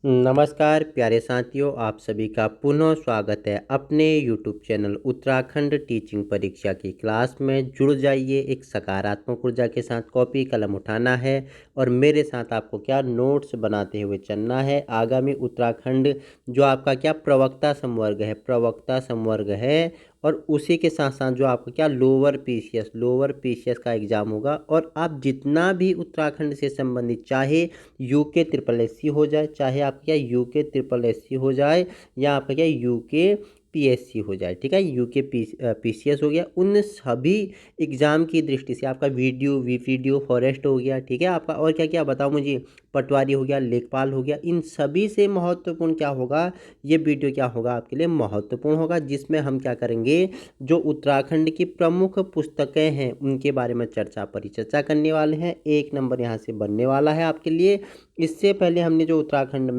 नमस्कार प्यारे साथियों, आप सभी का पुनः स्वागत है अपने YouTube चैनल उत्तराखंड टीचिंग परीक्षा की क्लास में। जुड़ जाइए, एक सकारात्मक ऊर्जा के साथ कॉपी कलम उठाना है और मेरे साथ आपको क्या नोट्स बनाते हुए चलना है। आगामी उत्तराखंड जो आपका क्या प्रवक्ता संवर्ग है और उसी के साथ साथ जो आपका क्या लोअर पीसीएस का एग्ज़ाम होगा। और आप जितना भी उत्तराखंड से संबंधित, चाहे यूके ट्रिपल एससी हो जाए, चाहे आपका क्या यूके ट्रिपल एससी हो जाए, या आपका क्या यूके पीएससी हो जाए, ठीक है, यूके पीसीएस हो गया, उन सभी एग्ज़ाम की दृष्टि से आपका वीडियो फॉरेस्ट हो गया, ठीक है, आपका और क्या क्या बताओ मुझे, पटवारी हो गया, लेखपाल हो गया, इन सभी से महत्वपूर्ण क्या होगा, ये वीडियो क्या होगा आपके लिए महत्वपूर्ण होगा, जिसमें हम क्या करेंगे, जो उत्तराखंड की प्रमुख पुस्तकें हैं उनके बारे में परिचर्चा करने वाले हैं। एक नंबर यहाँ से बनने वाला है आपके लिए। इससे पहले हमने जो उत्तराखंड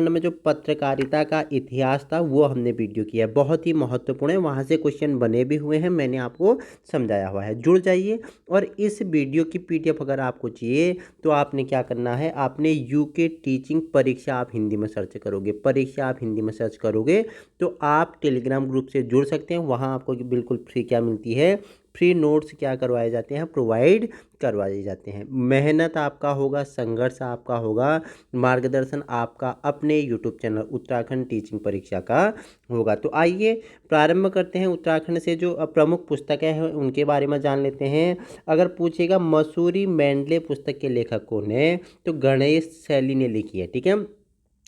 में जो पत्रकारिता का इतिहास था वो हमने वीडियो किया है, बहुत ही महत्वपूर्ण है, वहाँ से क्वेश्चन बने भी हुए हैं, मैंने आपको समझाया हुआ है। जुड़ जाइए। और इस वीडियो की पीडीएफ अगर आपको चाहिए तो आपने क्या करना है, आपने यूके टीचिंग परीक्षा आप हिंदी में सर्च करोगे तो आप टेलीग्राम ग्रुप से जुड़ सकते हैं। वहाँ आपको बिल्कुल फ्री क्या मिलती है, फ्री नोट्स क्या करवाए जाते हैं, प्रोवाइड करवाए जाते हैं। मेहनत आपका होगा, संघर्ष आपका होगा, मार्गदर्शन आपका अपने यूट्यूब चैनल उत्तराखंड टीचिंग परीक्षा का होगा। तो आइए प्रारंभ करते हैं। उत्तराखंड से जो प्रमुख पुस्तकें हैं उनके बारे में जान लेते हैं। अगर पूछेगा मसूरी मेंडले पुस्तक के लेखक कौन है, तो गणेश शैली ने लिखी है, ठीक है।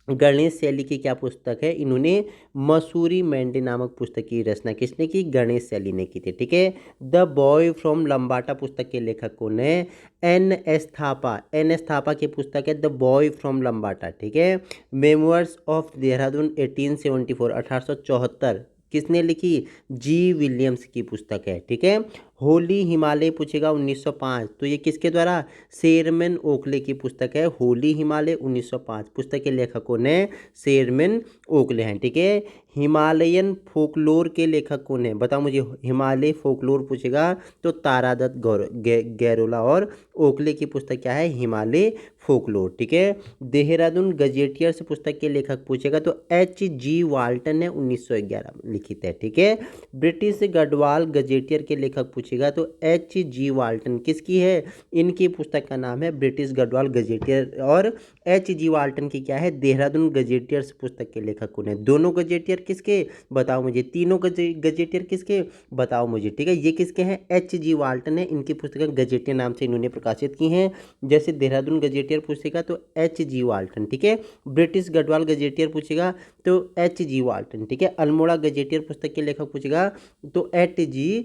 गणेश शैली की क्या पुस्तक है, इन्होंने मसूरी मेंढे नामक पुस्तक की रचना किसने की, गणेश शैली ने की थी, ठीक है। द बॉय फ्रॉम लंबाटा पुस्तक के लेखक कौन है, एन एस थापा की पुस्तक है द बॉय फ्रॉम लंबाटा, ठीक है। मेमोइर्स ऑफ देहरादून 1874 किसने लिखी, जी विलियम्स की पुस्तक है, ठीक है। होली हिमालय पूछेगा 1905, तो ये किसके द्वारा, शेरमैन ओकले की पुस्तक है, होली हिमालय 1905। पुस्तक के लेखकों ने शेरमैन ओकले हैं, ठीक है। हिमालयन फोकलोर के लेखक कौन है, बताओ मुझे, हिमालय फोकलोर पूछेगा तो तारादत्त गैरोला और ओकले की पुस्तक क्या है, हिमालय फोकलोर, ठीक है। देहरादून गजेटियर्स पुस्तक के लेखक पूछेगा तो H.G. वाल्टन ने 1911 लिखित है, ठीक है। ब्रिटिश गढ़वाल गजेटियर के लेखक पूछेगा तो H.G. वाल्टन किसकी है, इनकी पुस्तक का नाम है ब्रिटिश गढ़वाल गजेटियर। और H.G. वाल्टन की क्या है, देहरादून गजेटियर्स पुस्तक के लेखक कौन है, दोनों गजेटियर किसके बताओ मुझे, तीनों गजेटियर किसके बताओ मुझे, ठीक है। ये किसके हैं, H.G. वाल्टन है, इनकी पुस्तकें गजेटियर नाम से इन्होंने प्रकाशित की हैं। जैसे देहरादून गजेटियर पूछेगा तो H.G. वाल्टन, ठीक है। ब्रिटिश गढ़वाल गजेटियर पूछेगा तो H.G. वाल्टन, ठीक है। अल्मोड़ा गजेटियर पुस्तक के लेखक पूछेगा तो H.G.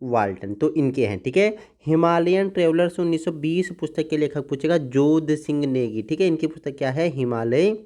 वाल्टन, तो इनके हैं, ठीक है। हिमालयन ट्रेवलर्स 1920 पुस्तक के लेखक पूछेगा जोध सिंह नेगी, ठीक है। इनकी पुस्तक क्या है, हिमालय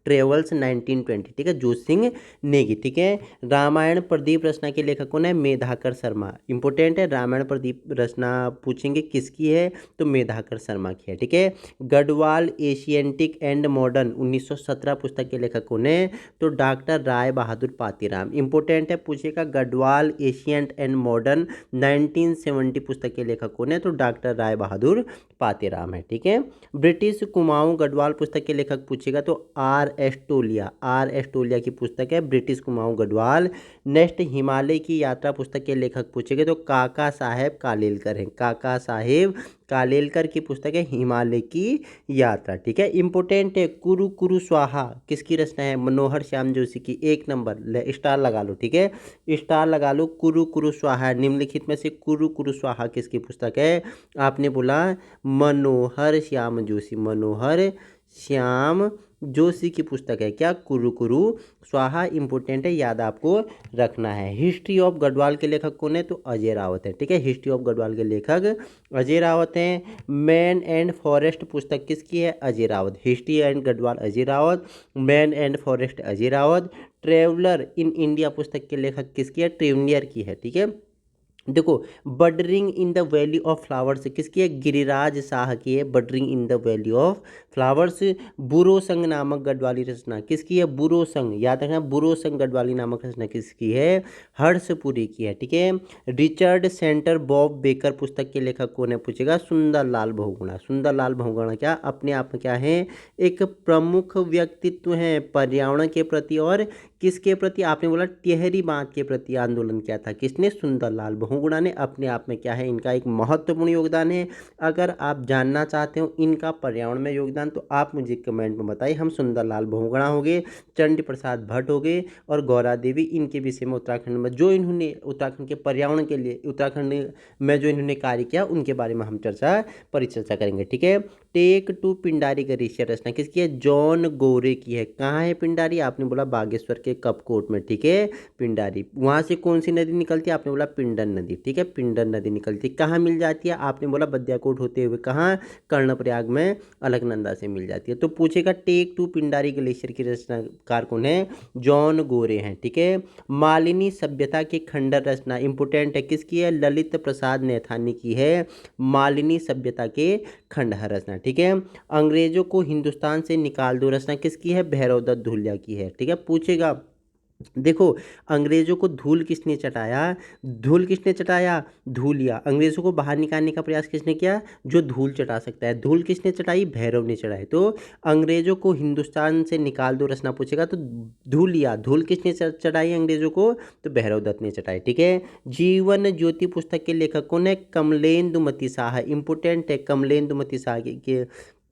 ट्रेवल्स 1920, ठीक है, जोत सिंह नेगी, ठीक है। रामायण प्रदीप रचना के लेखक कौन है, मेधाकर शर्मा, इंपॉर्टेंट है, रामायण प्रदीप रचना पूछेंगे किसकी है तो मेधाकर शर्मा की है, ठीक है। गढ़वाल एशियंटिक एंड मॉडर्न 1917 पुस्तक के लेखक कौन है तो डॉक्टर राय बहादुर पातीराम, इंपॉर्टेंट है, पूछेगा गढ़वाल एशियंट एंड मॉडर्न 1970 पुस्तक के लेखक कौन है तो डॉक्टर राय बहादुर पातीराम है, ठीक है। ब्रिटिश कुमाऊं गढ़वाल पुस्तक के लेखक पूछेगा तो आर एस्टोलिया की पुस्तक है ब्रिटिश कुमाऊं गढ़वाल। नेक्स्ट हिमालय की यात्रा पुस्तक के लेखक पूछेंगे तो काका साहेब कालेलकर हैं, काका साहेब कालेलकर की पुस्तक है हिमालय की यात्रा, ठीक है। इंपोर्टेंट है, कुरु कुरु स्वाहा किसकी रचना है, मनोहर श्याम जोशी की, एक नंबर स्टार लगा लो, ठीक है, स्टार लगा लो। कुरु कुरु स्वाहा निम्नलिखित में से कुरु कुरु स्वाहा किसकी पुस्तक है, आपने बोला मनोहर श्याम जोशी की पुस्तक है, क्या, कुरु कुरु स्वाहा, इंपोर्टेंट है, याद आपको रखना है। हिस्ट्री ऑफ गढ़वाल के लेखक कौन है तो अजय रावत है, ठीक है। हिस्ट्री ऑफ गढ़वाल के लेखक अजय रावत हैं। मैन एंड फॉरेस्ट पुस्तक किसकी है, Ajay Rawat, history and Garhwal Ajay Rawat, man and forest Ajay Rawat. Traveller in India पुस्तक के लेखक किसकी है, ट्रेवनियर की है, ठीक है। देखो, budding in the valley of flowers किसकी है? गिरिराज शाह की है, budding in the valley of flowers. बुरो संग नामक गढ़वाली रचना किसकी है? बुरो संग, याद रखना, बुरो संग गढ़वाली नामक रचना किसकी है? हर्षपुरी की है, ठीक है। रिचर्ड सेंटर बॉब बेकर पुस्तक के लेखक कौन है? पूछेगा सुंदरलाल बहुगुणा। सुंदरलाल बहुगुणा क्या अपने आप में क्या है? एक प्रमुख व्यक्तित्व है पर्यावरण के प्रति और किसके प्रति? आपने बोला टिहरी बांध के प्रति आंदोलन किया था, किसने? सुंदरलाल बहुगुणा ने। अपने आप में क्या है? इनका एक महत्वपूर्ण योगदान है। अगर आप जानना चाहते हो इनका पर्यावरण में योगदान तो आप मुझे कमेंट में बताइए। हम सुंदरलाल बहुगुणा हो गए, चंडी प्रसाद भट्ट हो गए और गौरा देवी, इनके विषय में उत्तराखंड में जो इन्होंने उत्तराखंड के पर्यावरण के लिए उत्तराखंड में जो इन्होंने कार्य किया उनके बारे में हम परिचर्चा करेंगे, ठीक है। टेक टू पिंडारी ग्लेशियर रचना किसकी है? जॉन गोरे की है। कहाँ है पिंडारी? आपने बोला बागेश्वर के कपकोट में, ठीक है। पिंडारी, वहाँ से कौन सी नदी निकलती है? आपने बोला पिंडन नदी, ठीक है। पिंडन नदी निकलती है। कहाँ मिल जाती है? आपने बोला बद्याकोट होते हुए कहाँ? कर्णप्रयाग में अलकनंदा से मिल जाती है। तो पूछेगा टेक टू पिंडारी ग्लेशियर की रचनाकार कौन है? जॉन गोरे हैं, ठीक है। मालिनी सभ्यता की खंडर रचना इंपोर्टेंट है, किसकी है? ललित प्रसाद नैथानी की है, मालिनी सभ्यता के खंडहर रचना, ठीक है। अंग्रेजों को हिंदुस्तान से निकाल दो रचना किसकी है? भैरवदत्त धूलिया की है, ठीक है। पूछेगा, देखो, अंग्रेजों को धूल किसने चटाया? धूल किसने चटाया? धूलिया। अंग्रेजों को बाहर निकालने का प्रयास किसने किया? जो धूल चटा सकता है। धूल किसने चटाई? भैरव ने चढ़ाई। तो अंग्रेजों को हिंदुस्तान से निकाल दो रचना पूछेगा तो धूलिया। धूल किसने चटाई अंग्रेजों को? तो भैरव दत्त ने चटाई, ठीक है। जीवन ज्योति पुस्तक के लेखक कौन है? कमलेंदुमती शाह। इंपोर्टेंट है, कमलेंदुमती शाह के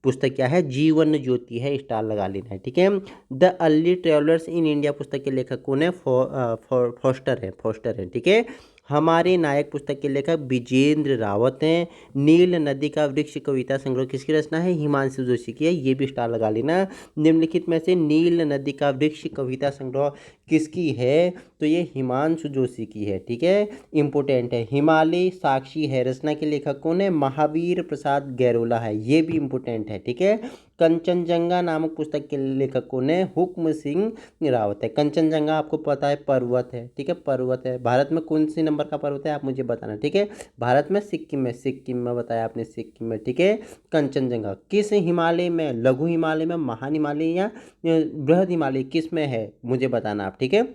पुस्तक क्या है? जीवन ज्योति है, स्टार लगा लेना है, ठीक है। The early travellers in India पुस्तक के लेखक कौन है? फॉस्टर है, फॉस्टर है, ठीक है। हमारे नायक पुस्तक के लेखक विजेंद्र रावत हैं। नील नदी का वृक्ष कविता संग्रह किसकी रचना है? हिमांशु जोशी की है, ये भी स्टार लगा लेना। निम्नलिखित में से नील नदी का वृक्ष कविता संग्रह किसकी है? तो ये हिमांशु जोशी की है, ठीक है। इंपोर्टेंट है। हिमालय साक्षी है रचना के लेखक कौन है? महावीर प्रसाद गैरोला है, ये भी इंपोर्टेंट है, ठीक है। कंचनजंगा नामक पुस्तक के लेखक कौन है? हुक्म सिंह रावत है। कंचनजंगा आपको पता है पर्वत है, ठीक है, पर्वत है। भारत में कौन सी नंबर का पर्वत है आप मुझे बताना, ठीक है। भारत में सिक्किम में, सिक्किम में बताया आपने, सिक्किम में, ठीक है। कंचनजंगा किस हिमालय में? लघु हिमालय में, महान हिमालय या बृहद हिमालय, किस में है मुझे बताना आप, ठीक है।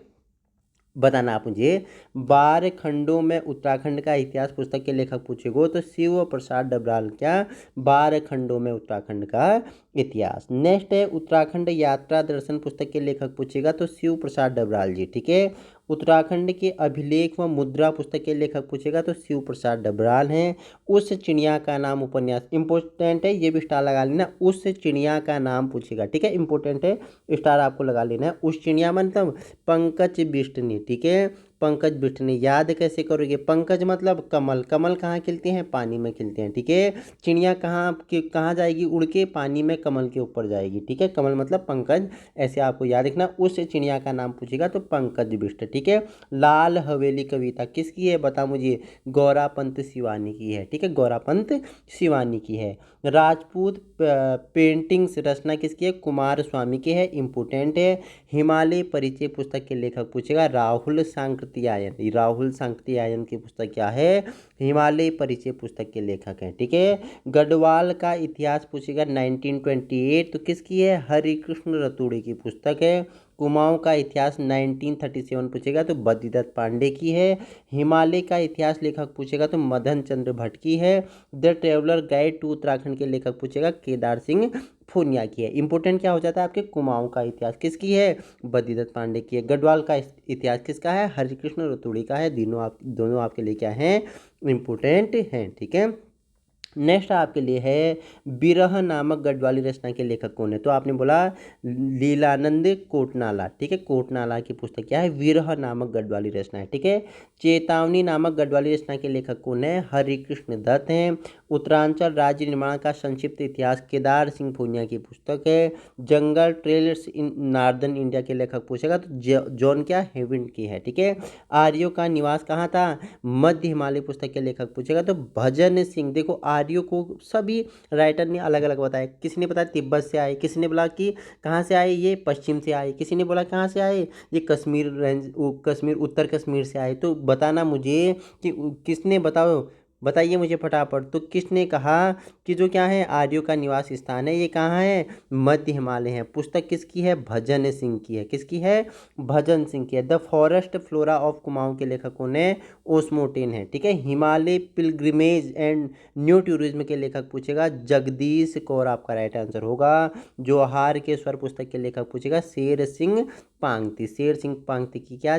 बताना आप मुझे। 12 खंडों में उत्तराखंड का इतिहास पुस्तक के लेखक पूछेगो तो शिव प्रसाद डबराल। क्या? 12 खंडों में उत्तराखंड का इतिहास। नेक्स्ट है उत्तराखंड यात्रा दर्शन पुस्तक के लेखक पूछेगा तो शिव प्रसाद डबराल जी, ठीक है। उत्तराखंड के अभिलेख व मुद्रा पुस्तक के लेखक पूछेगा तो शिव प्रसाद डबराल हैं। उस चिड़िया का नाम उपन्यास, इंपॉर्टेंट है, ये भी स्टार लगा लेना। उस चिड़िया का नाम पूछेगा, ठीक है, इंपॉर्टेंट है, स्टार आपको लगा लेना है। उस चिड़िया मतलब पंकज बिष्टनी, ठीक है। पंकज बिष्टनी याद कैसे करोगे? पंकज मतलब कमल, कमल कहाँ खिलते हैं? पानी में खिलते हैं, ठीक है। चिड़िया कहाँ जाएगी? उड़ के पानी में कमल के ऊपर जाएगी, ठीक है। कमल मतलब पंकज, ऐसे आपको याद रखना। उस चिड़िया का नाम पूछेगा तो पंकज बिष्ट, ठीक है। लाल हवेली कविता किसकी है? बता मुझे। गौरापंत शिवानी की है, ठीक है, गौरापंत शिवानी की है। राजपूत पेंटिंग्स रचना किसकी है? कुमार स्वामी की है, इंपोर्टेंट है। हिमालय परिचय पुस्तक के लेखक पूछेगा राहुल सांकृत्यायन। राहुल सांकृत्यायन की पुस्तक क्या है? हिमालय परिचय पुस्तक के लेखक हैं, ठीक है। गढ़वाल का इतिहास पूछेगा 1928 तो किसकी है? हरिकृष्ण रतूड़ी की पुस्तक है। कुमाऊं का इतिहास 1937 पूछेगा तो बद्रीदत्त पांडे की है। हिमालय का इतिहास लेखक पूछेगा तो मदन चंद्र भट्ट की है। The traveller guide to Uttarakhand के लेखक पूछेगा केदार सिंह पूनिया की है। इंपोर्टेंट क्या हो जाता है आपके? कुमाऊं का इतिहास किसकी है? बद्रीदत्त पांडे की है। गढ़वाल का इतिहास किसका है? हरिकृष्ण रतूड़ी का है। दोनों आपके लिए क्या हैं? इंपोर्टेंट हैं, ठीक है। नेक्स्ट आपके लिए है बिरह नामक गढ़वाली रचना के लेखक कौन है? तो आपने बोला लीलानंद कोटनाला, ठीक है। कोटनाला की पुस्तक क्या है? विरह नामक गढ़वाली रचना है, ठीक है। चेतावनी नामक गढ़वाली रचना के लेखक कौन है? हरिकृष्ण दत्त हैं। उत्तरांचल राज्य निर्माण का संक्षिप्त इतिहास केदार सिंह पूनिया की पुस्तक है। जंगल ट्रेल्स इन नॉर्दर्न इंडिया के लेखक पूछेगा तो जॉन क्या हेविन की है, ठीक है। आर्यों का निवास कहाँ था? मध्य हिमालय पुस्तक के लेखक पूछेगा तो भजन सिंह। देखो आर्यों को सभी राइटर ने अलग अलग बताया। किसी ने बताया तिब्बत से आए, किसी ने बोला कि कहाँ से आए, ये पश्चिम से आए, किसी ने बोला कहाँ से आए, ये कश्मीर रेंज, कश्मीर, उत्तर कश्मीर से आए। तो बताना मुझे कि किसने, बताओ, बताइए मुझे फटाफट। तो किसने कहा कि जो क्या है, आर्यों का निवास स्थान है ये कहाँ है, मध्य हिमालय है। पुस्तक किसकी है, भजन सिंह की है। किसकी है, भजन सिंह की है। The forest flora of Kumaon के लेखक कौन है, ओस्मोटेन है। ठीक है। Himalaya pilgrimage and new tourism के लेखक पूछेगा, जगदीश कौर आपका राइट आंसर होगा। जौहर के स्वर पुस्तक के लेखक पूछेगा, शेर सिंह पांगती। शेर सिंह पांगती की क्या,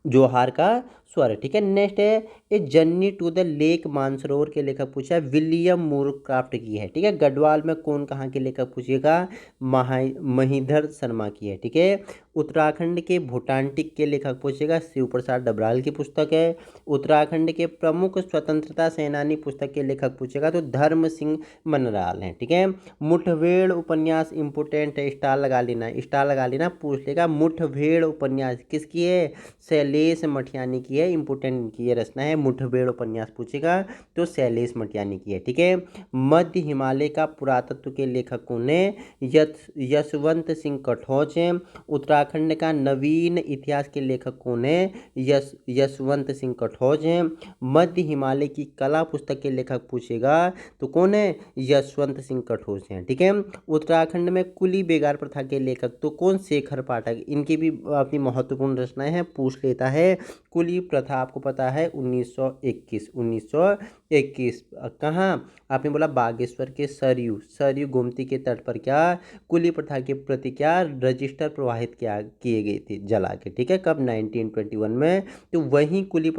जोहार का स्वर। ठीक है। नेक्स्ट है a journey to the lake Mansarovar के लेखक पूछा है, विलियम मूरक्राफ्ट की है। ठीक है। गढ़वाल में कौन कहाँ के लेखक पूछेगा, महीधर शर्मा की है। ठीक है। उत्तराखंड के भूटानटिक के लेखक पूछेगा, शिव प्रसाद डबराल की पुस्तक है। उत्तराखंड के प्रमुख स्वतंत्रता सेनानी पुस्तक के लेखक पूछेगा तो धर्म सिंह मनराल हैं। ठीक है। मुठभेड़ उपन्यास इंपोर्टेंट है, स्टार लगा लेना, स्टार लगा लेना, पूछ लेगा। मुठभेड़ उपन्यास किसकी है, शैलेश मठियानी की है। इंपोर्टेंट की ये रचना है, मुठभेड़ उपन्यास पूछेगा तो शैलेश मठियानी की है। ठीक है। मध्य हिमालय का पुरातत्व के लेखक कौन है, यशवंत सिंह कठोच हैं। उत्तराखंड का नवीन इतिहास के लेखक कौन है, यशवंत सिंह कठोच हैं। मध्य हिमालय की कला पुस्तक के लेखक पूछेगा तो कौन है, यशवंत सिंह कठोच हैं। ठीक है। उत्तराखंड में कुली बेगार प्रथा के लेखक तो कौन, शेखर पाठक। इनकी भी अपनी महत्वपूर्ण रचनाएं हैं, पूछ लेता है। कुली प्रथा आपको पता है 1921 कहाँ, आपने बोला बागेश्वर के सरयू गोमती के तट पर क्या, कुली प्रथा के प्रति क्या रजिस्टर प्रवाहित किए गए थे जला के। ठीक है। कब, 1921 में। तो वही कुली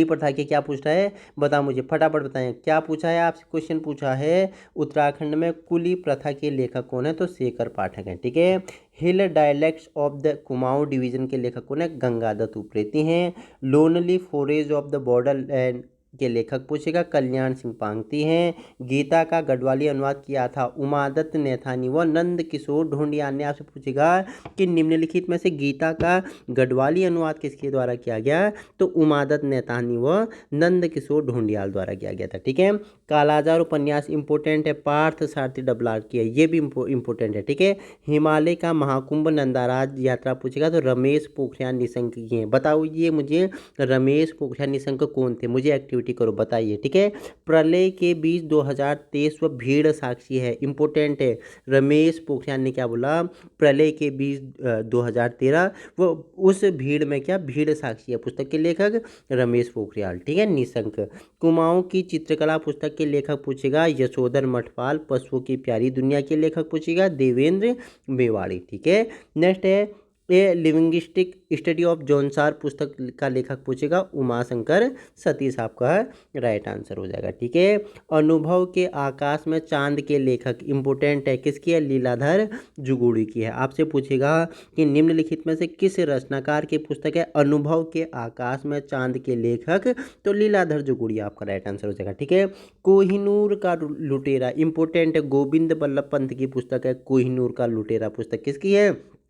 प्रथा के क्या पूछ रहा है, बता मुझे फटाफट बताएं क्या पूछा है आपसे, क्वेश्चन पूछा है उत्तराखंड में कुली प्रथा के लेखक कौन है, तो शेखर पाठक है। ठीक है। Hill dialects of the Kumaon division के लेखक कौन है, गंगादत्त उप्रेती हैं। Lonely forest of the border land के लेखक पूछेगा, कल्याण सिंह पांगती हैं। गीता का गढ़वाली अनुवाद किया था उमादत्त नैथानी व नंद किशोर ढूंढियाल ने। आपसे पूछेगा कि निम्नलिखित में से गीता का गढ़वाली अनुवाद किसके द्वारा किया गया, तो उमादत्त नैथानी व नंद किशोर ढूंढियाल द्वारा किया गया था। ठीक है। कालाजार उपन्यास इंपोर्टेंट है, पार्थ सारथी डबलार की है, ये भी इंपोर्टेंट है। ठीक है। हिमालय का महाकुंभ नंदाराज यात्रा पूछेगा तो रमेश पोखरियाल निशंक की है। बताओ ये मुझे, रमेश पोखरियाल निशंक कौन थे, मुझे एक्टिविटी करो बताइए। ठीक है। प्रलय के बीच 2023 व भीड़ साक्षी है, इंपोर्टेंट है। रमेश पोखरियाल ने क्या बोला, प्रलय के बीच 2013 वो उस भीड़ में क्या, भीड़ साक्षी है। पुस्तक के लेखक रमेश पोखरियाल। ठीक है। निशंक। कुमाऊं की चित्रकला पुस्तक के लेखक पूछेगा, यशोधर मठपाल। पशुओं की प्यारी दुनिया के लेखक पूछेगा, देवेंद्र मेवाड़ी। ठीक है। नेक्स्ट है ए लिविंगिस्टिक स्टडी ऑफ जॉनसार पुस्तक का लेखक पूछेगा, उमाशंकर सतीश आपका राइट आंसर हो जाएगा। ठीक है। अनुभव के आकाश में चांद के लेखक इंपोर्टेंट है, किसकी है, लीलाधर जुगुड़ी की है। आपसे पूछेगा कि निम्नलिखित में से किस रचनाकार की पुस्तक है अनुभव के आकाश में चांद के लेखक, तो लीलाधर जुगुड़ी आपका राइट आंसर हो जाएगा। ठीक है। कोहिनूर का लुटेरा इंपोर्टेंट है, गोविंद बल्लभ पंत की पुस्तक है। कोहिनूर का लुटेरा पुस्तक किसकी है,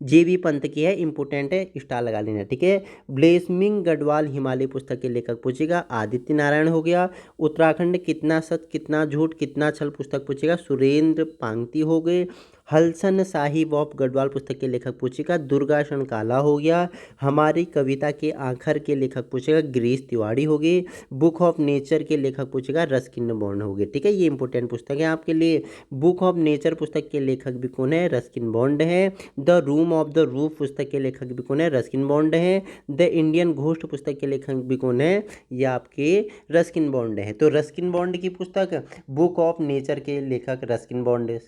JV पंत की है, इंपोर्टेंट है, स्टार लगा लेना। ठीक है। ब्लेसमिंग गढ़वाल हिमालय पुस्तक के लेखक पूछेगा, आदित्य नारायण हो गया। उत्तराखंड कितना सच कितना झूठ कितना छल पुस्तक पूछेगा, सुरेंद्र पांगती हो गए। हलसन साहिब ऑफ गढ़वाल पुस्तक के लेखक पूछेगा, दुर्गा काला हो गया। हमारी कविता के आखर के लेखक पूछेगा, गिरीश तिवारी हो गए। बुक ऑफ नेचर के लेखक पूछेगा, रस्किन बॉन्ड हो गए। ठीक है। ये इंपोर्टेंट पुस्तक है आपके लिए। बुक ऑफ नेचर पुस्तक के लेखक भी कौन है, रस्किन बॉन्ड है। The room of the roof पुस्तक के लेखक भी कौन है, रस्किन बॉन्ड है। द इंडियन घोस्ट पुस्तक के लेखक भी कौन है, ये आपके रस्किन बॉन्ड है। तो रस्किन बॉन्ड की पुस्तक, बुक ऑफ नेचर के लेखक रस्किन बॉन्ड।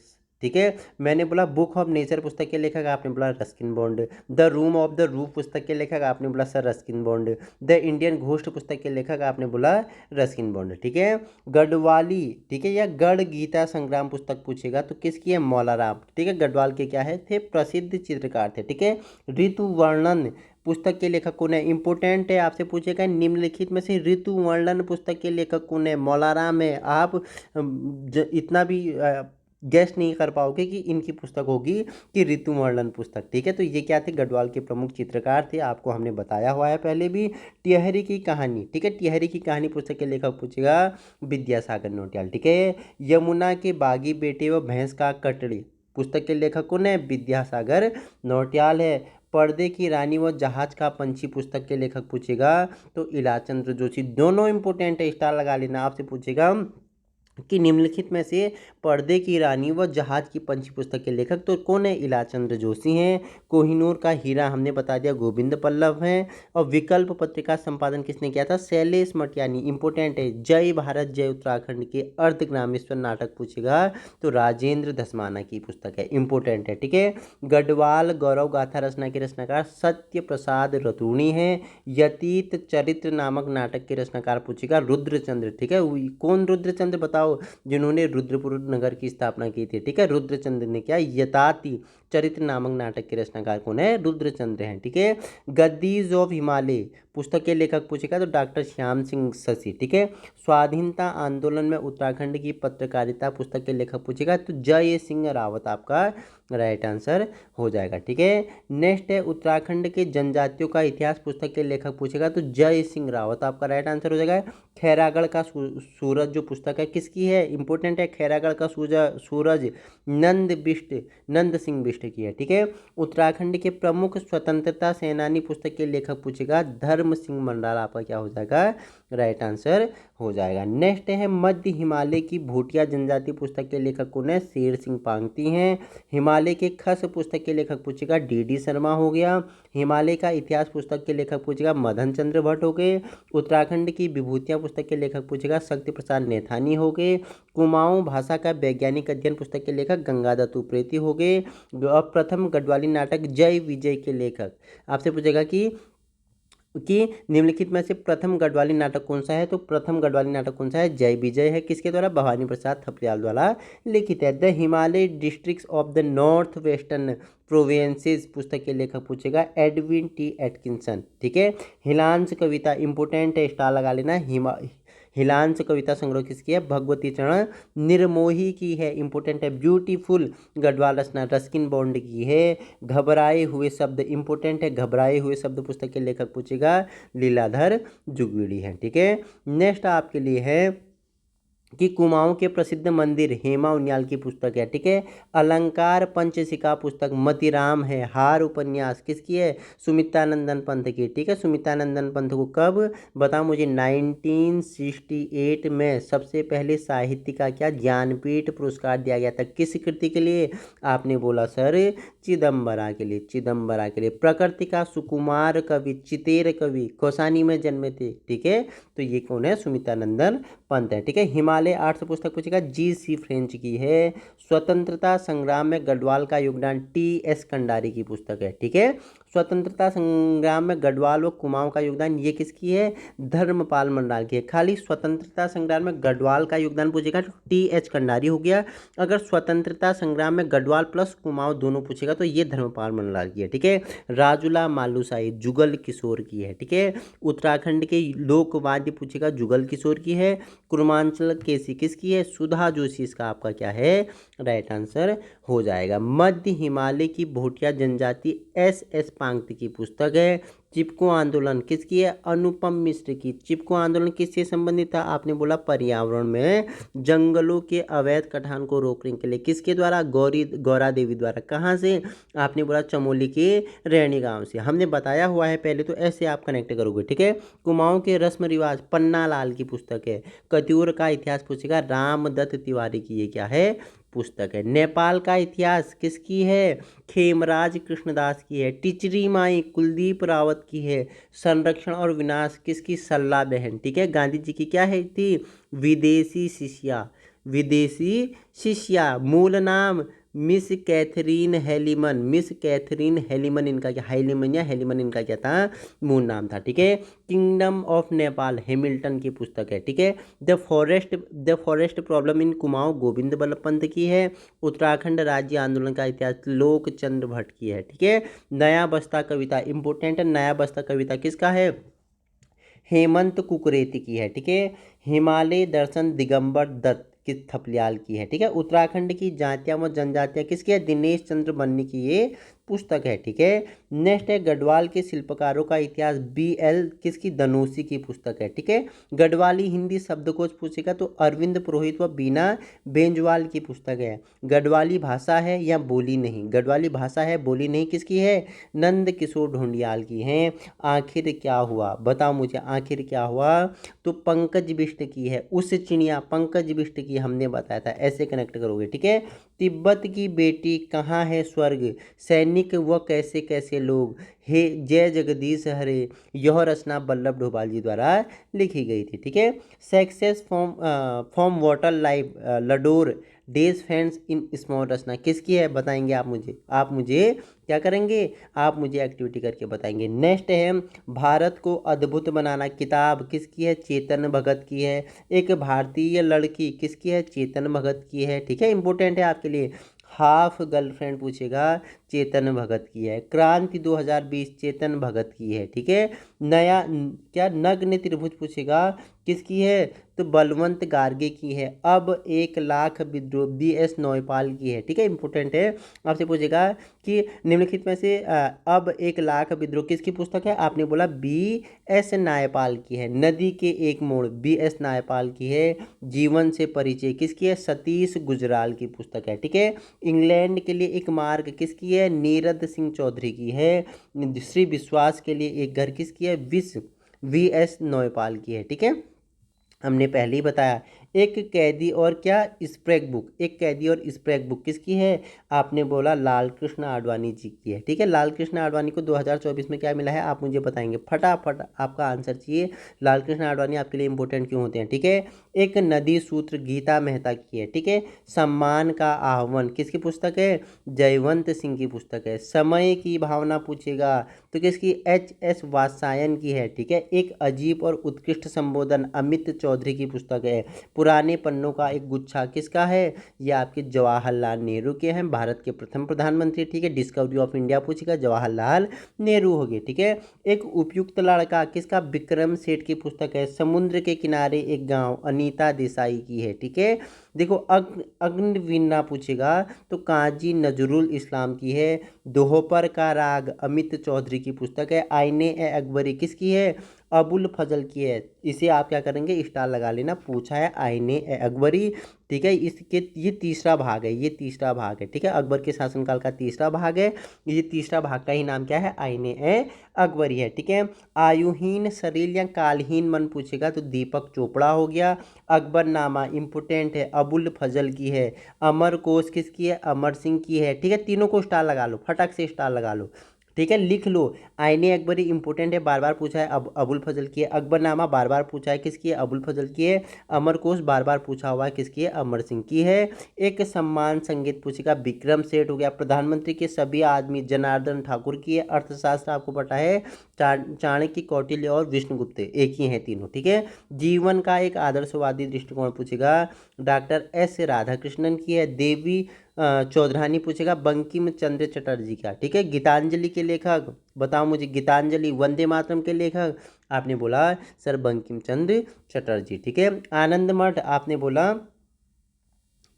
ठीक है। मैंने बोला बुक ऑफ नेचर पुस्तक के लेखक, आपने बोला Ruskin bond. The room of the roof पुस्तक के लेखक, आपने बोला sir Ruskin bond. The Indian ghost पुस्तक के लेखक, आपने बोला रस्किन बॉन्ड। ठीक है। गढ़वाली, ठीक है, या गढ़ गीता संग्राम पुस्तक पूछेगा तो किसकी है, मौलाराम। ठीक है। गढ़वाल के क्या है थे, प्रसिद्ध चित्रकार थे। ठीक है। ऋतु वर्णन पुस्तक के लेखक कौन है, इंपोर्टेंट है, आपसे पूछेगा निम्नलिखित में से ऋतु वर्णन पुस्तक के लेखक कौन है, मौलाराम है। आप इतना भी गेस नहीं कर पाओगे कि इनकी पुस्तक होगी कि ऋतु वर्णन पुस्तक। ठीक है, तो ये क्या थे, गढ़वाल के प्रमुख चित्रकार थे, आपको हमने बताया हुआ है पहले भी। टिहरी की कहानी, ठीक है, टिहरी की कहानी पुस्तक के लेखक पूछेगा विद्यासागर नौटियाल। ठीक है, यमुना के बागी बेटे व भैंस का कटड़ी पुस्तक के लेखक कौन है, विद्यासागर नौटियाल है। पर्दे की रानी व जहाज का पंछी पुस्तक के लेखक पूछेगा तो इलाचंद्र जोशी। दोनों इंपोर्टेंट है, स्टार लगा लेना। आपसे पूछेगा कि निम्नलिखित में से पर्दे की रानी व जहाज की पंछी पुस्तक के लेखक तो कौन है, इलाचंद्र जोशी हैं। कोहिनूर का हीरा हमने बता दिया गोविंद पल्लव हैं। और विकल्प पत्रिका संपादन किसने किया था, शैलेश मटियानी। इंपोर्टेंट है, जय भारत जय उत्तराखंड के अर्धग्रामेश्वर नाटक पूछेगा तो राजेंद्र धस्माना की पुस्तक है, इंपोर्टेंट है। ठीक है, गढ़वाल गौरव गाथा रचना के रचनाकार सत्य प्रसाद रतूणी हैं। यतीत चरित्र नामक नाटक के रचनाकार पूछेगा रुद्रचंद्र। ठीक है, कौन रुद्रचंद्र बताओ, जिन्होंने रुद्रपुर नगर की स्थापना की थी। ठीक है, रुद्रचंद्र ने क्या, यताति चरित्र नामक नाटक के रचनाकार कौन है, रुद्रचंद्र हैं। ठीक है, गद्दीज ऑफ हिमालय पुस्तक के लेखक पूछेगा तो डॉक्टर श्याम सिंह शशि। ठीक है, स्वाधीनता आंदोलन में उत्तराखंड की पत्रकारिता पुस्तक के लेखक पूछेगा तो जय सिंह रावत आपका राइट आंसर हो जाएगा। ठीक है, नेक्स्ट है उत्तराखंड के जनजातियों का इतिहास पुस्तक के लेखक पूछेगा तो जय सिंह रावत आपका राइट आंसर हो जाएगा। खैरागढ़ का सूरज जो पुस्तक है किसकी है, इंपोर्टेंट है, खैरागढ़ का सूरज नंद सिंह बिष्ट की है। ठीक है, उत्तराखंड के प्रमुख स्वतंत्रता सेनानी पुस्तक के लेखक पूछेगा धर्म सिंह मंडाल आपका क्या हो जाएगा, राइट आंसर हो जाएगा। नेक्स्ट है मध्य हिमालय की भूटिया जनजाति पुस्तक के लेखक कौन है, शेर सिंह पांगती हैं। हिमालय के खस पुस्तक के लेखक पूछेगा डी शर्मा हो गया। हिमालय का इतिहास पुस्तक के लेखक पूछेगा मदन चंद्र भट्ट हो गए। उत्तराखंड की विभूतियाँ पुस्तक के लेखक पूछेगा शक्ति प्रसाद नैथानी हो गए। कुमाऊं भाषा का वैज्ञानिक अध्ययन पुस्तक के लेखक गंगादत्त उप्रेती हो गए। प्रथम गढ़वाली नाटक जय विजय के लेखक आपसे पूछेगा कि निम्नलिखित में से प्रथम गढ़वाली नाटक कौन सा है, तो प्रथम गढ़वाली नाटक कौन सा है, जय विजय है। किसके द्वारा, भवानी प्रसाद थपलियाल द्वारा लिखित है। The Himalaya districts of the north western provinces पुस्तक के लेखक पूछेगा एडविन टी एटकिंसन। ठीक है, हिलांस कविता इंपोर्टेंट है, स्टार लगा लेना। हिलांस कविता संग्रह किसकी है, भगवती चरण निर्मोही की है, इंपोर्टेंट है। ब्यूटीफुल गढ़वाल रचना रस्किन बॉन्ड की है। घबराए हुए शब्द इंपोर्टेंट है, घबराए हुए शब्द पुस्तक के लेखक पूछेगा लीलाधर जुगवीड़ी है। ठीक है, नेक्स्ट आपके लिए है कि कुमाऊं के प्रसिद्ध मंदिर हेमा उनियाल की पुस्तक है। ठीक है, अलंकार पंचशिखा पुस्तक मतिराम है। हार उपन्यास किसकी है, सुमित्रानंदन पंत की। ठीक है, सुमित्रानंदन पंत को कब बताओ मुझे, 1968 में सबसे पहले साहित्य का क्या ज्ञानपीठ पुरस्कार दिया गया था, किस कृति के लिए, आपने बोला सर चिदम्बरा के लिए, चिदम्बरा के लिए। प्रकृति का सुकुमार कवि चितेर कवि कौसानी में जन्मे थे। ठीक है, तो ये कौन है, सुमित्रानंदन पंत है। ठीक है, हिमालय आर्ट्स पुस्तक पूछेगा जी.सी. फ्रेंच की है। स्वतंत्रता संग्राम में गढ़वाल का योगदान टी.एस. कंडारी की पुस्तक है। ठीक है, स्वतंत्रता संग्राम में गढ़वाल व कुमाऊं का योगदान ये किसकी है, धर्मपाल मंडाल की है। खाली स्वतंत्रता संग्राम में गढ़वाल का योगदान पूछेगा तो टी.एच. कंडारी हो गया। अगर स्वतंत्रता संग्राम में गढ़वाल प्लस कुमाऊं दोनों पूछेगा तो ये धर्मपाल मंडाल की है। ठीक है, राजुला मालूसाई जुगल किशोर की है। ठीक है, उत्तराखंड के लोकवाद्य पूछेगा जुगल किशोर की है। कुर्मांचल केसी किसकी है, सुधा जोशी इसका आपका क्या है, राइट आंसर हो जाएगा। मध्य हिमालय की भोटिया जनजाति एस पांगती की पुस्तक है। चिपको आंदोलन किसकी है, अनुपम मिश्र की। चिपको आंदोलन किससे संबंधित था, आपने बोला पर्यावरण में जंगलों के अवैध कटान को रोकने के लिए, किसके द्वारा, गौरा देवी द्वारा। कहाँ से, आपने बोला चमोली के रैणी गांव से, हमने बताया हुआ है पहले, तो ऐसे आप कनेक्ट करोगे। ठीक है, कुमाऊं के रस्म रिवाज पन्ना लाल की पुस्तक है। कत्यूर का इतिहास पूछेगा रामदत्त तिवारी की, ये क्या है, पुस्तक है। नेपाल का इतिहास किसकी है, खेमराज कृष्णदास की है। टिचरी माई कुलदीप रावत की है। संरक्षण और विनाश किसकी, सल्ला बहन। ठीक है, गांधी जी की क्या है थी, विदेशी शिष्या, विदेशी शिष्या। मूल नाम मिस कैथरीन हेलीमन, मिस कैथरीन हेलीमन इनका क्या, हेलीमन या हेलीमन इनका क्या था, मूल नाम था। ठीक है, किंगडम ऑफ नेपाल हैमिल्टन की पुस्तक है। ठीक है, the forest problem in Kumaon Govind Ballabh Pant की है। उत्तराखंड राज्य आंदोलन का इतिहास लोकचंद्र भट्ट की है। ठीक है, नया बस्ता कविता इंपोर्टेंट है, नया बस्ता कविता किसका है, हेमंत कुकरेती की है। ठीक है, हिमालय दर्शन दिगंबर दत्त किस थपलियाल की है, ठीक है। उत्तराखंड की जातियाँ व जनजातियाँ किसकी है, दिनेश चंद्र बन्नी की ये पुस्तक है, ठीक है। नेक्स्ट है गढ़वाल के शिल्पकारों का इतिहास, BL किसकी, धनोसी की पुस्तक है, ठीक है। गढ़वाली हिंदी शब्दकोश पूछेगा तो अरविंद पुरोहित व बीना बेंजवाल की पुस्तक है। गढ़वाली भाषा है या बोली नहीं, गढ़वाली भाषा है बोली नहीं किसकी है, नंद किशोर ढूंढियाल की है। आखिर क्या हुआ, बताओ मुझे आखिर क्या हुआ, तो पंकज बिष्ट की है। उस चिड़िया पंकज बिष्ट की हमने बताया था, ऐसे कनेक्ट करोगे, ठीक है। तिब्बत की बेटी कहाँ है स्वर्ग, सैनिक व कैसे कैसे लोग, हे जय जगदीश हरे, यह रचना वल्लभ डोभाल जी द्वारा लिखी गई थी, ठीक है। Success from water life ladder days fans in small रचना किसकी है, बताएंगे आप मुझे क्या करेंगे, आप मुझे एक्टिविटी करके बताएंगे। नेक्स्ट है भारत को अद्भुत बनाना किताब किसकी है, चेतन भगत की है। एक भारतीय लड़की किसकी है, चेतन भगत की है, ठीक है, इंपॉर्टेंट है आपके लिए। हाफ गर्लफ्रेंड पूछेगा, चेतन भगत की है। क्रांति 2020 चेतन भगत की है, ठीक है। नया क्या नग्न त्रिभुज पूछेगा, किसकी है, तो बलवंत गार्गे की है। अब 1 लाख विद्रोह BS नौपाल की है, ठीक है, इंपॉर्टेंट है। आपसे पूछेगा कि निम्नलिखित में से अब 1 लाख विद्रोह किसकी पुस्तक है, आपने बोला BS नायपाल की है। नदी के एक मोड़ BS नायपाल की है। जीवन से परिचय किसकी है, सतीश गुजराल की पुस्तक है, ठीक है। इंग्लैंड के लिए एक मार्ग किसकी है, नीरद सिंह चौधरी की है। श्री विश्वास के लिए एक घर किसकी है, VS नौपाल की है, ठीक है। हमने पहले ही बताया। एक कैदी और क्या, स्प्रैग बुक, एक कैदी और स्प्रैग बुक किसकी है, आपने बोला लाल कृष्ण आडवाणी जी की है, ठीक है। लाल कृष्ण आडवाणी को 2024 में क्या मिला है, आप मुझे बताएंगे, फटाफट आपका आंसर चाहिए। लाल कृष्ण आडवाणी आपके लिए इंपॉर्टेंट क्यों होते हैं, ठीक है। एक नदी सूत्र गीता मेहता की है, ठीक है। सम्मान का आह्वान किसकी पुस्तक है, जयवंत सिंह की पुस्तक है। समय की भावना पूछेगा तो किसकी, HS वात्सायन की है, ठीक है। एक अजीब और उत्कृष्ट संबोधन अमित चौधरी की पुस्तक है। पुराने पन्नों का एक गुच्छा किसका है, ये आपके जवाहरलाल नेहरू के हैं, भारत के प्रथम प्रधानमंत्री, ठीक है। डिस्कवरी ऑफ इंडिया पूछेगा, जवाहरलाल नेहरू हो गए, ठीक है। एक उपयुक्त लड़का किसका, विक्रम सेठ की पुस्तक है। समुद्र के किनारे एक गांव अनीता देसाई की है, ठीक है। देखो अग्निवीणा पूछेगा तो काजी नजरुल इस्लाम की है। दोहपर का राग अमित चौधरी की पुस्तक है। आईने ए अकबरी किसकी है, अबुल फजल की है। इसे आप क्या करेंगे, स्टार लगा लेना, पूछा है आईने ए अकबरी, ठीक है। इसके ये तीसरा भाग है, ये तीसरा भाग है, ठीक है। अकबर के शासनकाल का तीसरा भाग है, ये तीसरा भाग का ही नाम क्या है, आईने ए अकबरी है, ठीक है। आयुहीन शरीर या कालहीन मन पूछेगा तो दीपक चोपड़ा हो गया। अकबरनामा इंपोर्टेंट है, अबुल फजल की है। अमर कोश किसकी है, अमर सिंह की है, ठीक है। तीनों को स्टार लगा लो, फटक से स्टार लगा लो, ठीक है, लिख लो। आईने अकबरी इंपोर्टेंट है, बार बार पूछा है, अब अबुल फजल की है। अकबरनामा बार बार पूछा है, किसकी है, अबुल फजल की है। अमरकोश बार बार पूछा हुआ है, किसकी है, अमर सिंह की है। एक सम्मान संगीत पूछेगा, विक्रम सेठ हो गया। प्रधानमंत्री के सभी आदमी जनार्दन ठाकुर की है। अर्थशास्त्र आपको पता है, चाणक्य, कौटिल्य और विष्णुगुप्त एक ही हैं तीनों, ठीक है। जीवन का एक आदर्शवादी दृष्टिकोण पूछेगा, डॉक्टर S राधाकृष्णन की है। देवी चौधरानी पूछेगा, बंकिम चंद्र चटर्जी का, ठीक है। गीतांजलि के लेखक बताओ मुझे, गीतांजलि वंदे मातरम के लेखक, आपने बोला सर बंकिम चंद्र चटर्जी, ठीक है। आनंद मठ आपने बोला